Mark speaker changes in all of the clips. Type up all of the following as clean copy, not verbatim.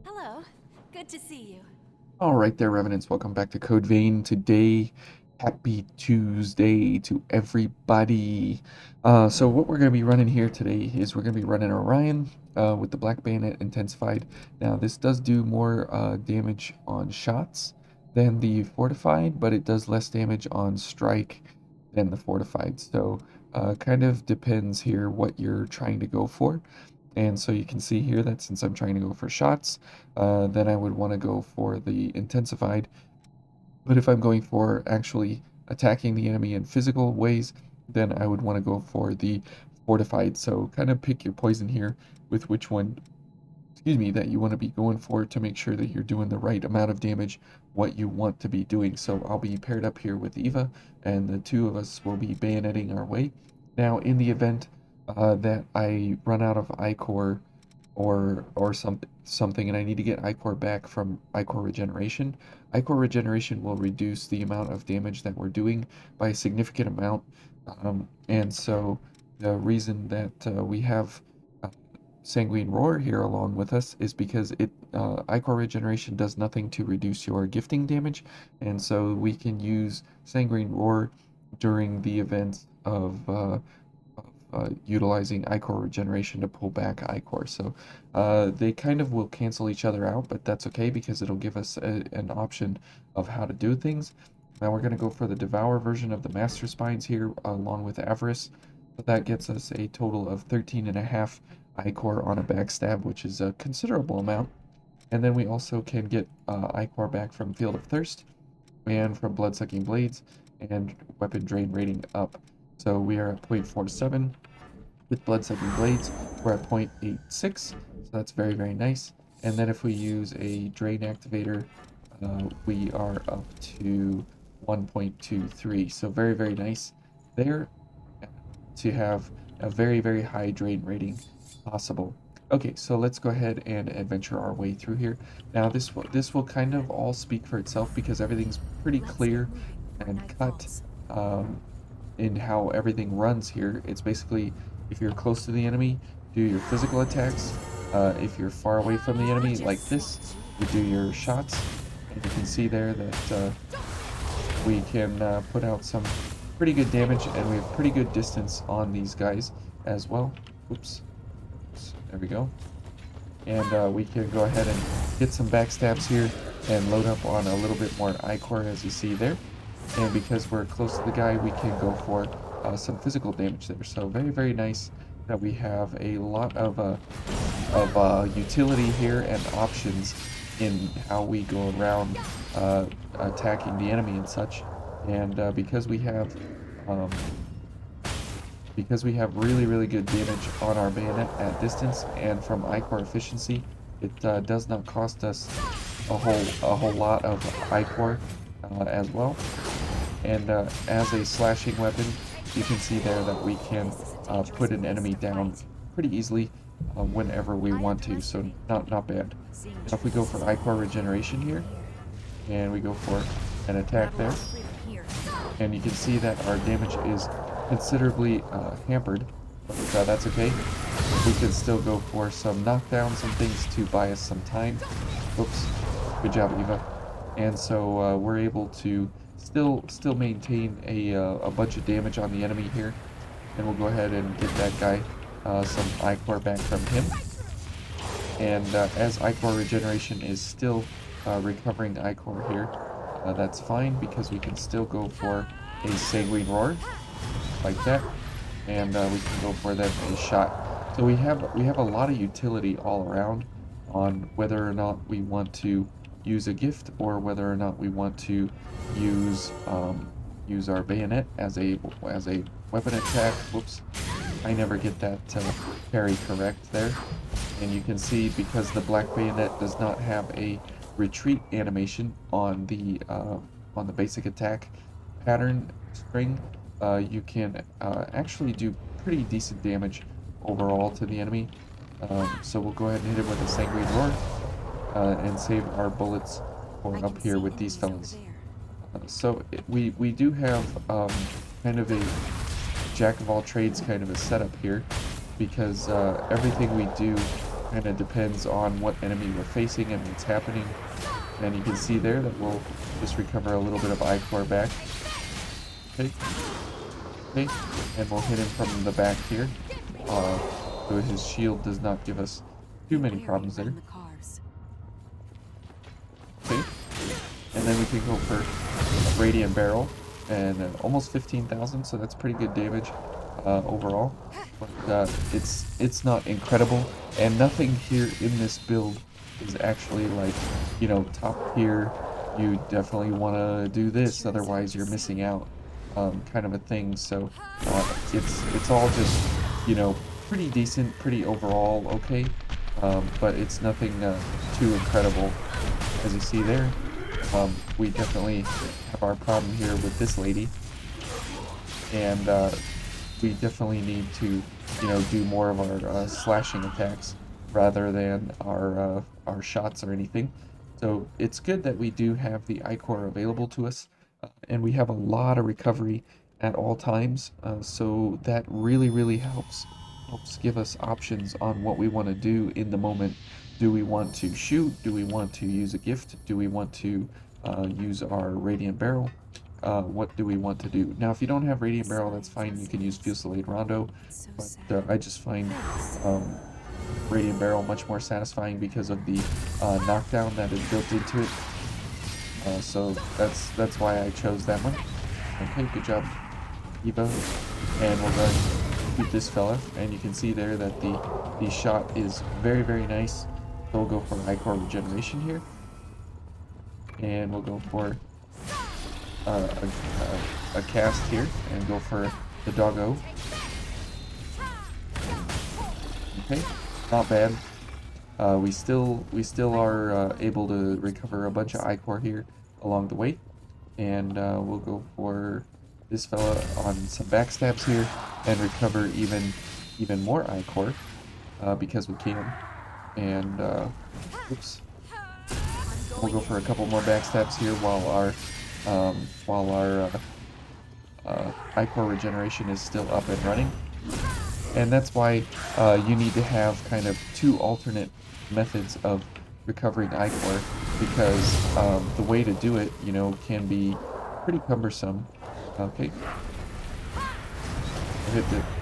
Speaker 1: Hello. Good to see you.
Speaker 2: All right there, Revenants. Welcome back to Code Vein. Today, happy Tuesday to everybody. So what we're going to be running here today is we're going to be running Orion with the Black Bayonet Intensified. Now, this does do more damage on shots than the Fortified, but it does less damage on strike than the Fortified. So kind of depends here what you're trying to go for. And so you can see here that since I'm trying to go for shots, then I would want to go for the intensified. But if I'm going for actually attacking the enemy in physical ways, then I would want to go for the fortified. So kind of pick your poison here with which one, excuse me, that you want to be going for to make sure that you're doing the right amount of damage, what you want to be doing. So I'll be paired up here with Eva, and the two of us will be bayoneting our way. Now, in the event that I run out of ichor or something and I need to get ichor back from ichor regeneration. Ichor regeneration will reduce the amount of damage that we're doing by a significant amount. And so the reason that we have uh, Sanguine Roar here along with us is because ichor regeneration does nothing to reduce your gifting damage, and so we can use Sanguine Roar during the event of utilizing ichor regeneration to pull back ichor. So they kind of will cancel each other out, but that's okay because it'll give us an option of how to do things. Now we're going to go for the Devour version of the Master Spines here along with Avarice. But that gets us a total of 13 and a half ichor on a backstab, which is a considerable amount. And then we also can get ichor back from Field of Thirst and from Bloodsucking Blades and Weapon Drain rating up. So we are at 0.47 with Bloodsucking Blades. We're at 0.86, so that's very, very nice. And then if we use a Drain Activator, we are up to 1.23. So very, very nice there to have a very, very high drain rating possible. Okay, so let's go ahead and adventure our way through here. Now this will kind of all speak for itself because everything's pretty
Speaker 1: Let's get
Speaker 2: clear
Speaker 1: moving before
Speaker 2: and
Speaker 1: night
Speaker 2: cut
Speaker 1: falls.
Speaker 2: um, in how everything runs here. It's basically if you're close to the enemy, do your physical attacks. If you're far away from the
Speaker 1: I
Speaker 2: enemy, like
Speaker 1: just saw
Speaker 2: this, you do
Speaker 1: you.
Speaker 2: your shots. And you can see there that we can put out some pretty good damage, and we have pretty good distance on these guys as well. Oops. There we go. And we can go ahead and get some backstabs here and load up on a little bit more ichor as you see there. And because we're close to the guy, we can go for some physical damage there. So very, very nice that we have a lot of utility here and options in how we go around attacking the enemy and such. And um, because we have really, really good damage on our bayonet at distance and from ichor efficiency, it does not cost us a whole lot of ichor as well. And as a slashing weapon, you can see there that we can
Speaker 1: This is a
Speaker 2: put
Speaker 1: dangerous
Speaker 2: an
Speaker 1: place
Speaker 2: enemy
Speaker 1: to
Speaker 2: down
Speaker 1: fight.
Speaker 2: pretty easily whenever we
Speaker 1: I
Speaker 2: want to, so
Speaker 1: underestimate
Speaker 2: not bad.
Speaker 1: seeing
Speaker 2: Now if we go
Speaker 1: trees
Speaker 2: for
Speaker 1: is
Speaker 2: ichor
Speaker 1: all I
Speaker 2: regeneration
Speaker 1: remember
Speaker 2: here,
Speaker 1: from here.
Speaker 2: and we go for an attack there,
Speaker 1: Travelers freedom here.
Speaker 2: and you can see that our damage is considerably hampered, but that's okay. We can still go for some knockdowns and things to buy us some time. Oops, good job, Eva. And so we're able to still maintain a bunch of damage on the enemy here, and we'll go ahead and get that guy some ichor back from him. And as ichor regeneration is still recovering ichor here, that's fine because we can still go for a sanguine roar like that, and we can go for then a shot. So we have a lot of utility all around on whether or not we want to use a gift or whether or not we want to use use our bayonet as a weapon attack. Whoops, I never get that parry correct there. And you can see because the Black Bayonet does not have a retreat animation on the basic attack pattern string, you can actually do pretty decent damage overall to the enemy. So we'll go ahead and hit him with a Sanguine Roar and save our bullets
Speaker 1: I
Speaker 2: for
Speaker 1: can
Speaker 2: up here
Speaker 1: see
Speaker 2: with these
Speaker 1: enemies over
Speaker 2: fellas.
Speaker 1: there.
Speaker 2: We do have kind of a jack of all trades kind of a setup here because everything we do Kind of depends on what enemy we're facing and what's happening. And you can see there that we'll just recover a little bit of ichor back. Okay. Okay. And we'll hit him from the back here. So his shield does not give us too many problems there. Okay. And then we can go for a radiant barrel and almost 15,000, so that's pretty good damage overall. But it's not incredible, and nothing here in this build is actually like, you know, top tier. You definitely want to do this, otherwise you're missing out, kind of a thing. So it's all just, you know, pretty decent, pretty overall okay, but it's nothing too incredible. As you see there, we definitely have our problem here with this lady, and we definitely need to, you know, do more of our slashing attacks rather than our shots or anything. So it's good that we do have the ichor available to us, and we have a lot of recovery at all times. So that really helps give us options on what we want to do in the moment. Do we want to shoot? Do we want to use a gift? Do we want to use our radiant barrel? What do we want to do? Now, if you don't have Radiant Barrel, that's fine. You can use Fusillade Rondo, but I just find Radiant Barrel much more satisfying because of the knockdown that is built into it. So that's why I chose that one. Okay, good job, Eva. And we'll go and shoot this fella, and you can see there that the shot is very nice. So we'll go for ichor regeneration here, and we'll go for a cast here and go for the doggo. Okay, not bad. We still are able to recover a bunch of ichor here along the way, and we'll go for this fella on some backstabs here and recover even more ichor because we can. And oops, we'll go for a couple more backstabs here while our ichor regeneration is still up and running. And that's why you need to have kind of two alternate methods of recovering ichor, because the way to do it, you know, can be pretty cumbersome. Okay,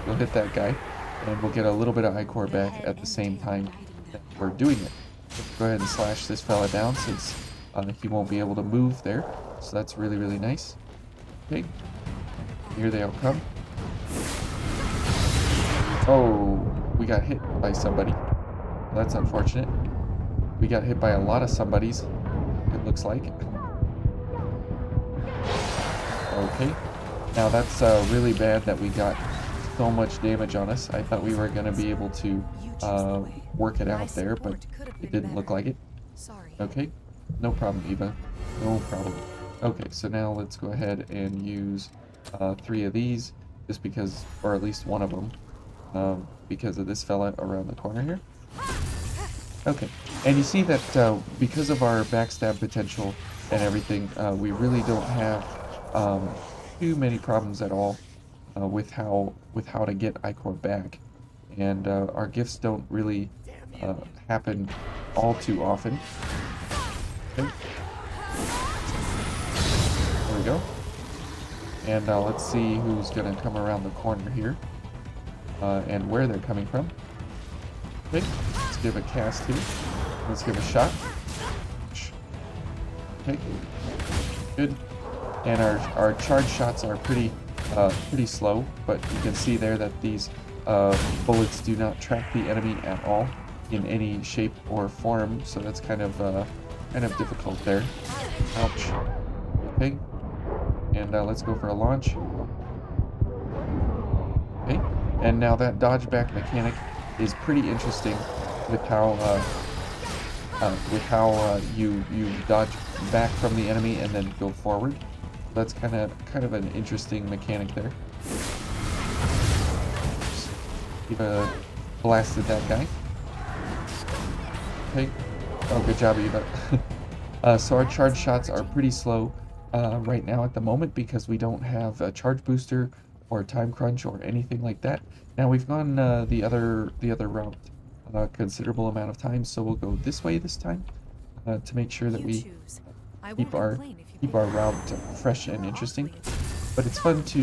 Speaker 2: we'll hit that guy, and we'll get a little bit of ichor back at the same time that we're doing it. Let's go ahead and slash this fella down since he won't be able to move there. So that's really nice. Okay, here they all come. Oh, we got hit by somebody. That's unfortunate. We got hit by a lot of somebodies, it looks like. Okay, now that's really bad that we got so much damage on us. I thought we were going to be able to work it out there, but it didn't look like it. Okay, no problem, Eva. No problem. Okay, so now let's go ahead and use 3 of these, just because, or at least one of them, because of this fella around the corner here. Okay, and you see that because of our backstab potential and everything, we really don't have too many problems at all with how to get ichor back, and our gifts don't really happen all too often. Okay. There we go. And let's see who's gonna come around the corner here and where they're coming from. Okay, let's give a cast here. Let's give a shot. Okay, good. And our charge shots are pretty slow, but you can see there that these bullets do not track the enemy at all in any shape or form, so that's kind of difficult there. Ouch. Okay, and let's go for a launch. Okay, and now that dodge back mechanic is pretty interesting with how you dodge back from the enemy and then go forward. That's kind of an interesting mechanic there. Eva blasted that guy. Okay. Oh, good job, Eva. So our charge shots are pretty slow right now at the moment because we don't have a charge booster or a time crunch or anything like that. Now we've gone the other route a considerable amount of time, so we'll go this way this time to make sure that
Speaker 1: You
Speaker 2: we
Speaker 1: choose. I
Speaker 2: keep
Speaker 1: won't
Speaker 2: our
Speaker 1: complain if you
Speaker 2: keep
Speaker 1: pick
Speaker 2: our
Speaker 1: it.
Speaker 2: route fresh and interesting.
Speaker 1: Awfully.
Speaker 2: But it's fun to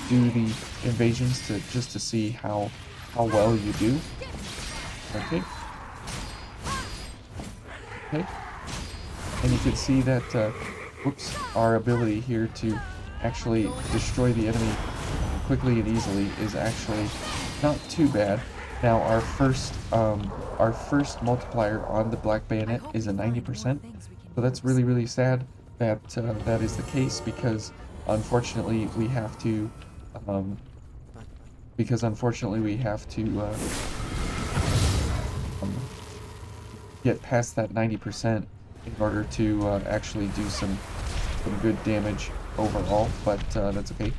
Speaker 2: do the invasions to just to see how well you do. Okay, okay, and you can see that whoops, our ability here to actually destroy the enemy quickly and easily is actually not too bad. Now our first multiplier on the Black
Speaker 1: I
Speaker 2: Bayonet
Speaker 1: hope
Speaker 2: is
Speaker 1: we
Speaker 2: a
Speaker 1: find more
Speaker 2: 90%.
Speaker 1: things we can
Speaker 2: So that's
Speaker 1: use.
Speaker 2: really sad that that is the case because unfortunately we have to um, um, get past that 90% in order to actually do some good damage overall, but that's okay.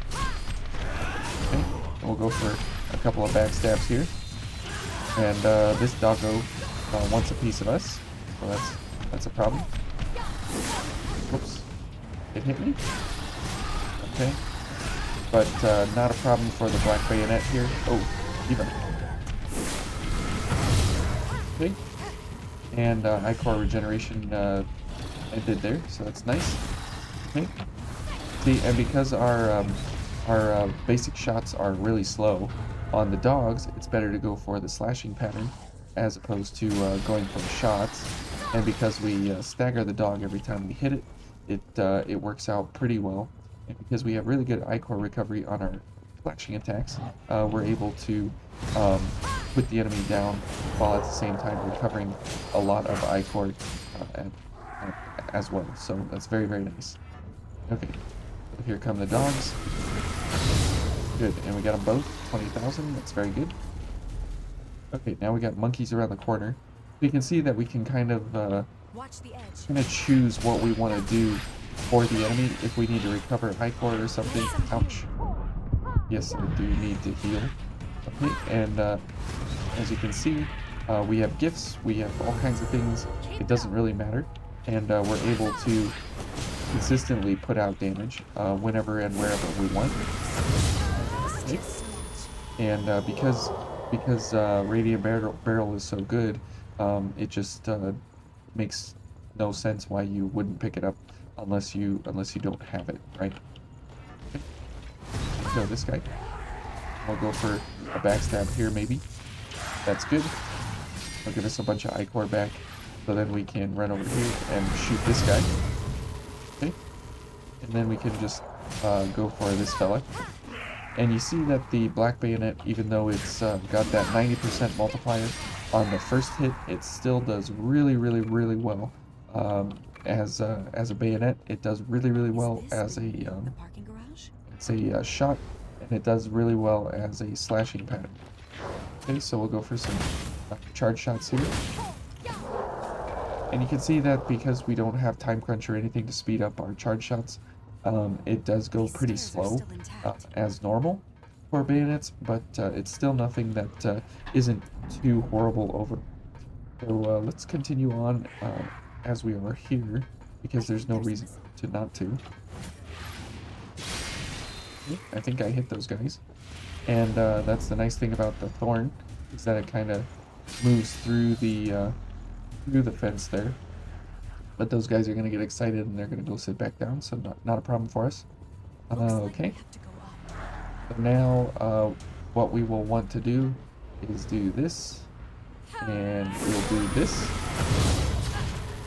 Speaker 2: Okay, and we'll go for a couple of backstabs here. And this doggo wants a piece of us, so that's a problem. Whoops, it hit me. Okay, but not a problem for the Black Bayonet here. Oh, even. Okay, and ichor regeneration ended there, so that's nice. Okay, see, and because our basic shots are really slow on the dogs, it's better to go for the slashing pattern as opposed to going for the shots. And because we stagger the dog every time we hit it, it works out pretty well. And because we have really good ichor recovery on our slashing attacks, we're able to put the enemy down while at the same time recovering a lot of ichor as well. So that's very, very nice. Okay, so here come the dogs. Good, and we got them both, 20,000, that's very good. Okay, now we got monkeys around the corner. We can see that we can
Speaker 1: Watch the edge.
Speaker 2: kind of choose what we want to do for the enemy if we need to recover ichor or something. Ouch. Yes, I do need to heal. Okay, and as you can see, we have gifts, we have all kinds of things. It doesn't really matter, and we're able to consistently put out damage whenever and wherever we want. Okay. And because Radiant Barrel is so good, it just makes no sense why you wouldn't pick it up unless you don't have it, right? Okay. Kill this guy. We'll go for a backstab here, maybe. That's good. I'll give us a bunch of ichor back, so then we can run over here and shoot this guy. Okay. And then we can just go for this fella. And you see that the Black Bayonet, even though it's got that 90% multiplier on the first hit, it still does really, really, really well. As a bayonet, it does really, really well as
Speaker 1: The parking garage?
Speaker 2: shot, and it does really well as a slashing pattern. Okay, so we'll go for some charge shots here. And you can see that because we don't have time crunch or anything to speed up our charge shots, it does go pretty slow as normal for bayonets, but it's still nothing that isn't too horrible over. So let's continue on as we are here, because there's no reason to not to. I think I hit those guys. And that's the nice thing about the thorn, is that it kind of moves through the fence there. But those guys are going to get excited and they're going to go sit back down, so not a problem for us. Okay. So now what we will want to do is do this, and we'll do this.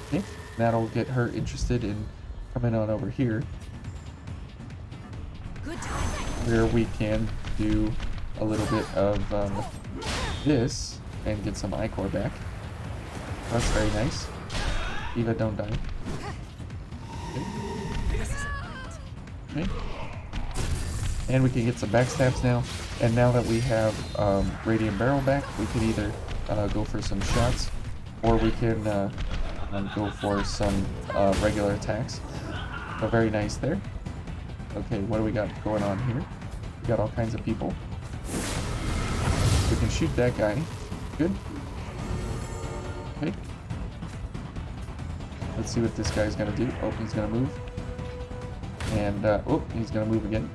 Speaker 2: Okay. That'll get her interested in coming on over here, where we can do a little bit of this and get some ichor back. That's very nice. Eva, don't die. Okay. Okay. And we can get some backstabs now. And now that we have Radiant Barrel back, we can either go for some shots, or we can go for some regular attacks. So very nice there. Okay, what do we got going on here? We got all kinds of people. We can shoot that guy. Good. Okay. Let's see what this guy's gonna do. Oh, he's gonna move. And, oh, he's gonna move again.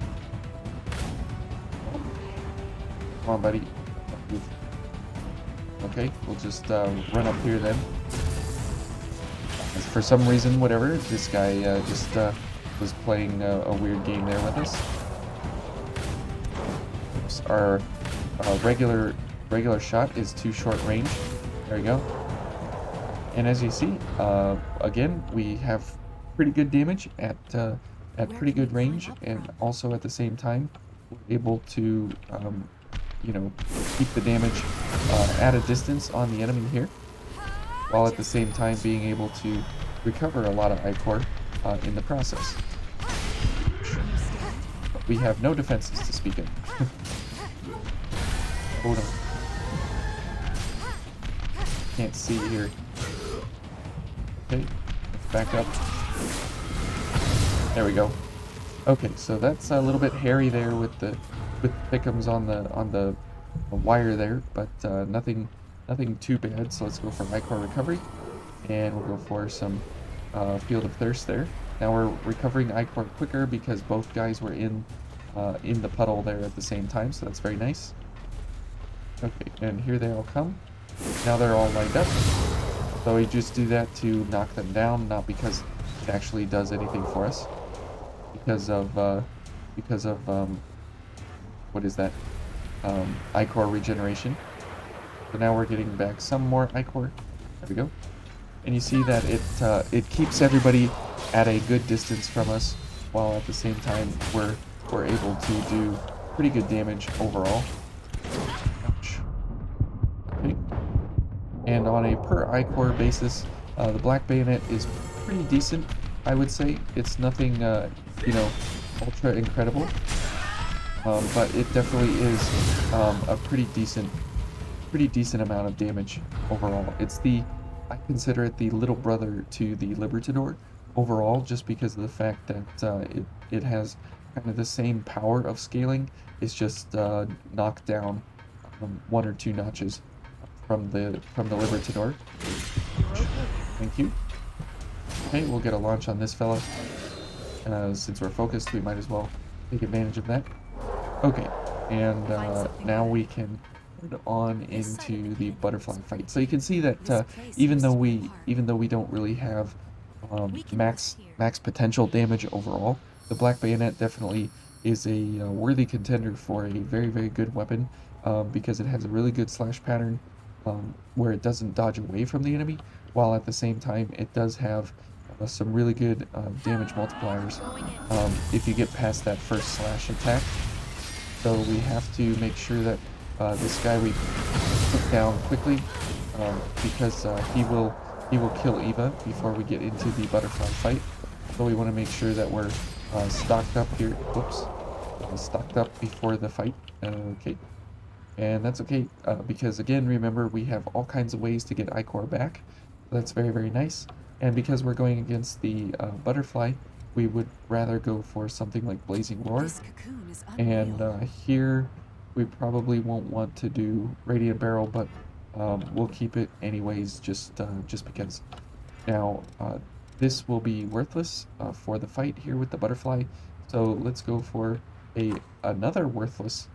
Speaker 2: Come on, buddy. Move. Okay, we'll just run up here then. For some reason, whatever, this guy just was playing a weird game there with us. Oops, our regular shot is too short range. There we go. And as you see, again, we have pretty good damage at pretty good range, and also at the same time, we're able to, you know, keep the damage at a distance on the enemy here, while at the same time being able to recover a lot of ichor in the process. But we have no defenses to speak of. Hold on. Can't see here. Okay, let's back up. There we go. Okay, so that's a little bit hairy there with the thickums on the wire there, but nothing too bad. So let's go for ichor recovery, and we'll go for some Field of Thirst there. Now we're recovering ichor quicker because both guys were in the puddle there at the same time, so that's very nice. Okay, and here they all come. Now they're all lined up. So we just do that to knock them down, not because it actually does anything for us. Because of what is that? Ichor regeneration. So now we're getting back some more ichor. There we go. And you see that it keeps everybody at a good distance from us, while at the same time we're able to do pretty good damage overall. Ouch. Okay. And on a per ichor basis, the Black Bayonet is pretty decent, I would say. It's nothing, you know, ultra incredible, but it definitely is a pretty decent amount of damage overall. I consider it the little brother to the Libertador overall, just because of the fact that it has kind of the same power of scaling. It's just knocked down 1 or 2 notches from the Libertador. Thank you. Okay, we'll get a launch on this fella. Since we're focused, we might as well take advantage of that. Okay, and now we can head on into the butterfly fight. So you can see that even though we don't really have max potential damage overall, the Black Bayonet definitely is a worthy contender for a very, very good weapon, because it has a really good slash pattern where it doesn't dodge away from the enemy, while at the same time it does have some really good damage multipliers if you get past that first slash attack. So we have to make sure that this guy we put down quickly, because he will kill Eva before we get into the butterfly fight. So we want to make sure that we're stocked up here. Whoops, stocked up before the fight. Okay, and that's okay, because again, remember, we have all kinds of ways to get ichor back. So that's very, very nice. And because we're going against the butterfly, we would rather go for something like Blazing Roar. And here we probably won't want to do Radiant Barrel, but we'll keep it anyways, just because. Now this will be worthless for the fight here with the butterfly, so let's go for another worthless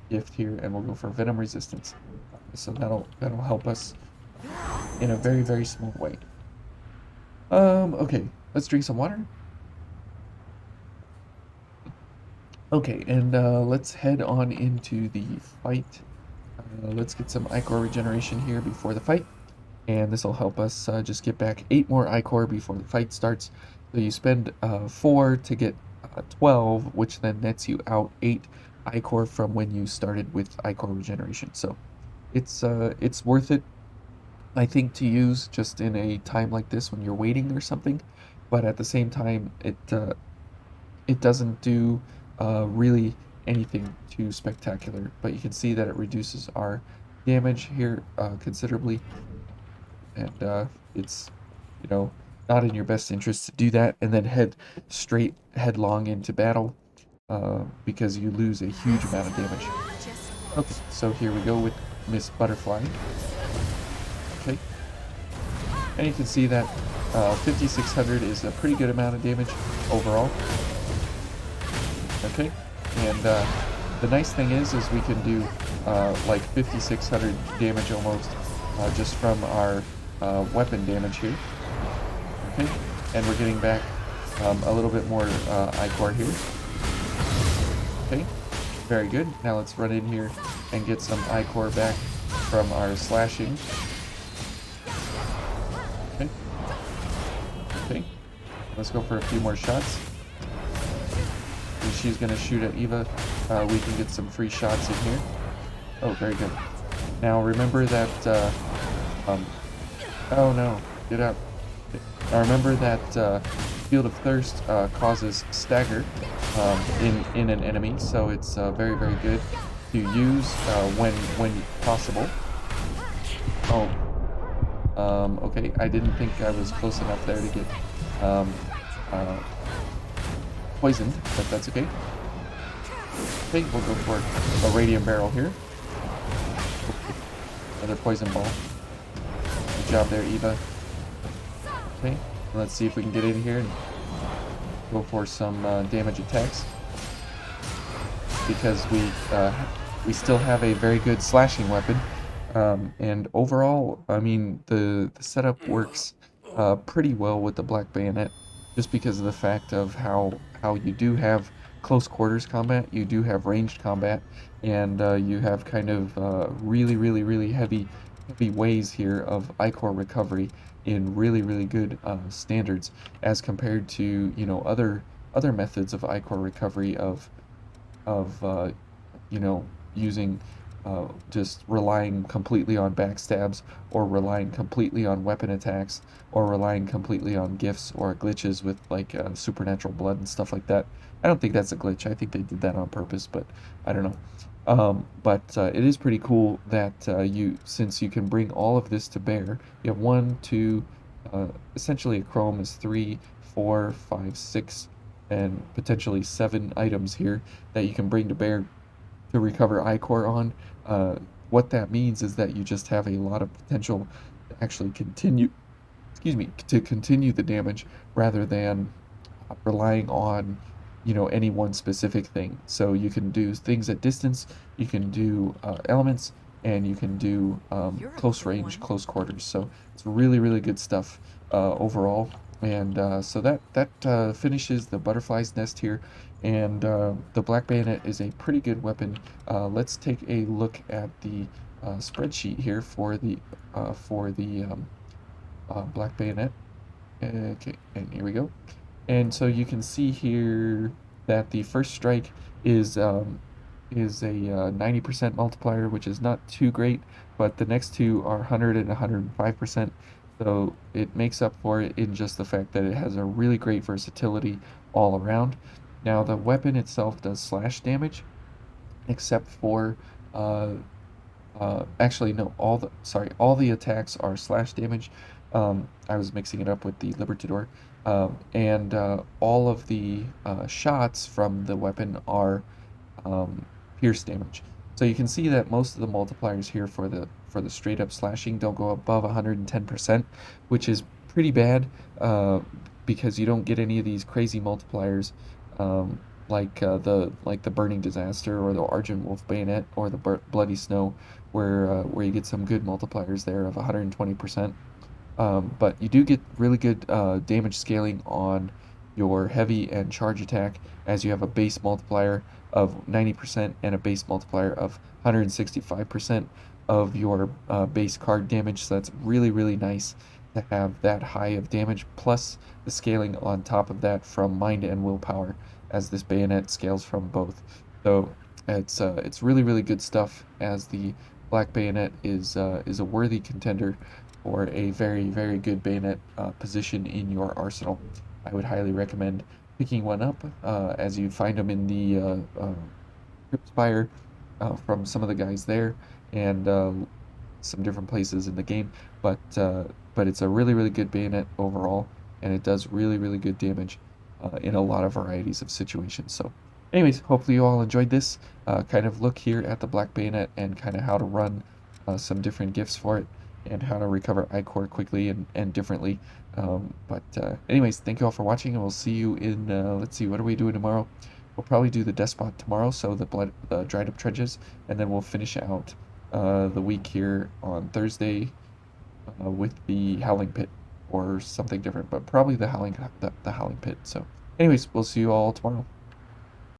Speaker 2: gift here, and we'll go for Venom Resistance. So that'll help us in a very, very small way. Okay, let's drink some water. Okay, and let's head on into the fight. Let's get some ichor regeneration here before the fight, and this will help us just get back 8 more ichor before the fight starts. So you spend 4 to get 12, which then nets you out 8 ichor from when you started with ichor regeneration. So it's worth it, I think, to use just in a time like this when you're waiting or something. But at the same time, it doesn't do really anything too spectacular. But you can see that it reduces our damage here considerably, and it's, you know, not in your best interest to do that and then head straight headlong into battle, because you lose a huge amount of damage. Okay, so here we go with Miss Butterfly. Okay, and you can see that 5,600 is a pretty good amount of damage overall. Okay, and the nice thing is we can do like 5,600 damage almost just from our weapon damage here. Okay, and we're getting back a little bit more ichor here. Okay, very good. Now let's run in here and get some ichor back from our slashing. Okay. Okay. Let's go for a few more shots. And she's gonna shoot at Eva. We can get some free shots in here. Oh, very good. Now remember that. Oh no! Get out. Now remember that Field of Thirst causes stagger in an enemy, so it's very good to use when possible. Oh. Okay, I didn't think I was close enough there to get poisoned, but that's okay. Okay, we'll go for a radium barrel here. Another poison ball. Good job there, Eva. Okay, let's see if we can get in here and go for some damage attacks. Because we still have a very good slashing weapon. And overall, I mean, the setup works pretty well with the Black Bayonet, just because of the fact of how you do have close quarters combat, you do have ranged combat, and you have kind of really heavy ways here of ichor recovery in really good standards as compared to, you know, other methods of ichor recovery of you know, using just relying completely on backstabs, or relying completely on weapon attacks, or relying completely on gifts or glitches with like supernatural blood and stuff like that. I don't think that's a glitch. I think they did that on purpose, but I don't know. But it is pretty cool that since you can bring all of this to bear, you have one, two, essentially a chrome is 3, 4, 5, 6, and potentially 7 items here that you can bring to bear to recover ichor on. What that means is that you just have a lot of potential to actually continue, excuse me, to continue the damage rather than relying on, you know, any one specific thing. So you can do things at distance, you can do elements, and you can do close range, close quarters. So it's really good stuff overall. And so that finishes the butterfly's nest here. And the Black Bayonet is a pretty good weapon. Let's take a look at the spreadsheet here for the Black Bayonet. Okay, and here we go. And so you can see here that the first strike is a 90% multiplier, which is not too great, but the next two are 100 and 105%. So it makes up for it in just the fact that it has a really great versatility all around. Now the weapon itself does slash damage, except for actually no, all the attacks are slash damage. I was mixing it up with the Libertador. And all of the shots from the weapon are pierce damage. So you can see that most of the multipliers here for the straight up slashing don't go above 110%, which is pretty bad because you don't get any of these crazy multipliers like the Burning Disaster or the Argent Wolf Bayonet or the Bloody Snow, where you get some good multipliers there of 120%. But you do get really good damage scaling on your heavy and charge attack, as you have a base multiplier of 90% and a base multiplier of 165% of your base card damage. So that's really nice to have that high of damage, plus the scaling on top of that from mind and willpower, as this bayonet scales from both. So it's really good stuff, as the Black Bayonet is a worthy contender for a very good bayonet position in your arsenal. I would highly recommend picking one up as you find them in the Cryptspire from some of the guys there, and some different places in the game. But it's a really good bayonet overall, and it does really good damage in a lot of varieties of situations. So anyways, hopefully you all enjoyed this kind of look here at the Black Bayonet, and kind of how to run some different gifts for it, and how to recover ichor quickly and differently. But anyways, thank you all for watching, and we'll see you in, let's see, what are we doing tomorrow? we'll probably do the despot tomorrow, so the dried up trenches, and then we'll finish out the week here on Thursday with the howling pit or something different, but probably the howling pit. So, anyways, we'll see you all tomorrow.